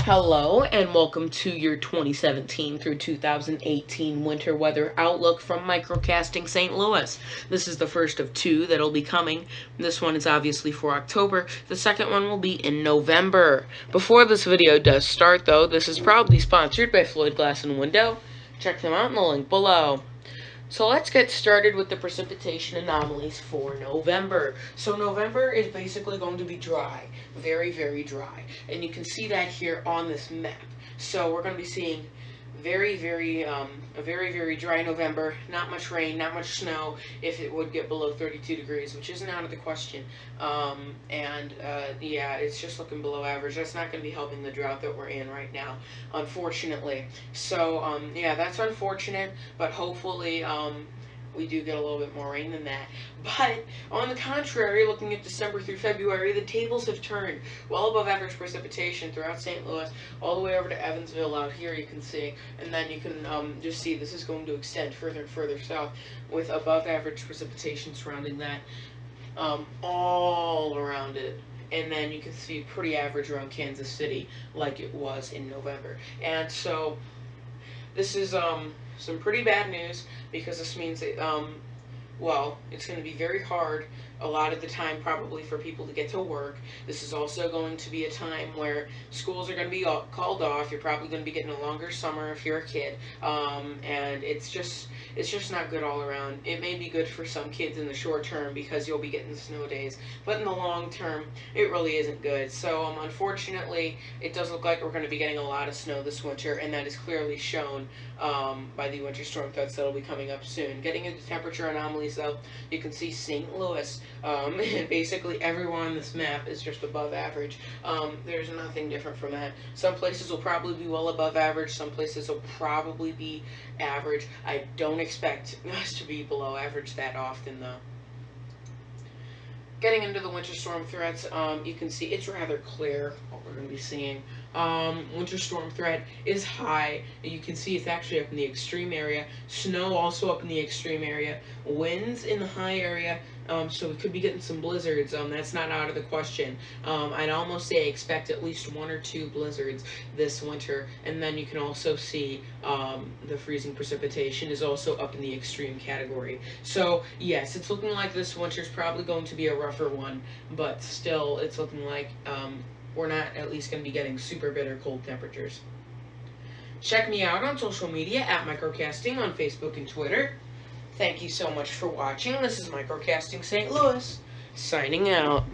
Hello and welcome to your 2017 through 2018 winter weather outlook from Microcasting St. Louis. This is the first of two that'll be coming. This one is obviously for October. The second one will be in November. Before this video does start though, this is proudly sponsored by Floyd Glass and Window. Check them out in the link below. So let's get started with the precipitation anomalies for November. So November is basically going to be dry, very, very dry. And you can see that here on this map. So we're going to be seeing a very, very dry November. Not much rain, not much snow, if it would get below 32 degrees, which isn't out of the question. Yeah, it's just looking below average. That's not going to be helping the drought that we're in right now, unfortunately. So, yeah, that's unfortunate, but hopefully, we do get a little bit more rain than that. But on the contrary, looking at December through February, the tables have turned. Well above average precipitation throughout St. Louis, all the way over to Evansville out here you can see. And then you can just see this is going to extend further and further south with above average precipitation surrounding that all around it. And then you can see pretty average around Kansas City like it was in November. And so this is some pretty bad news, because this means that, well, it's going to be very hard a lot of the time probably for people to get to work. This is also going to be a time where schools are going to be called off. You're probably going to be getting a longer summer if you're a kid, and it's just not good all around. It may be good for some kids in the short term because you'll be getting snow days, but in the long term it really isn't good. So unfortunately it does look like we're going to be getting a lot of snow this winter, and that is clearly shown by the winter storm threats that will be coming up soon. Getting into temperature anomalies though, you can see St. Louis, and basically everyone on this map is just above average. There's nothing different from that. Some places will probably be well above average, some places will probably be average. I don't expect us to be below average that often though. Getting into the winter storm threats, you can see it's rather clear what we're going to be seeing. Winter storm threat is high. You can see it's actually up in the extreme area. Snow also up in the extreme area. Winds in the high area, so we could be getting some blizzards. That's not out of the question. I'd almost say expect at least 1 or 2 blizzards this winter. And then you can also see the freezing precipitation is also up in the extreme category. So yes, it's looking like this winter's probably going to be a rougher one, but still it's looking like we're not at least going to be getting super bitter cold temperatures. Check me out on social media at Microcasting on Facebook and Twitter. Thank you so much for watching. This is Microcasting St. Louis, signing out.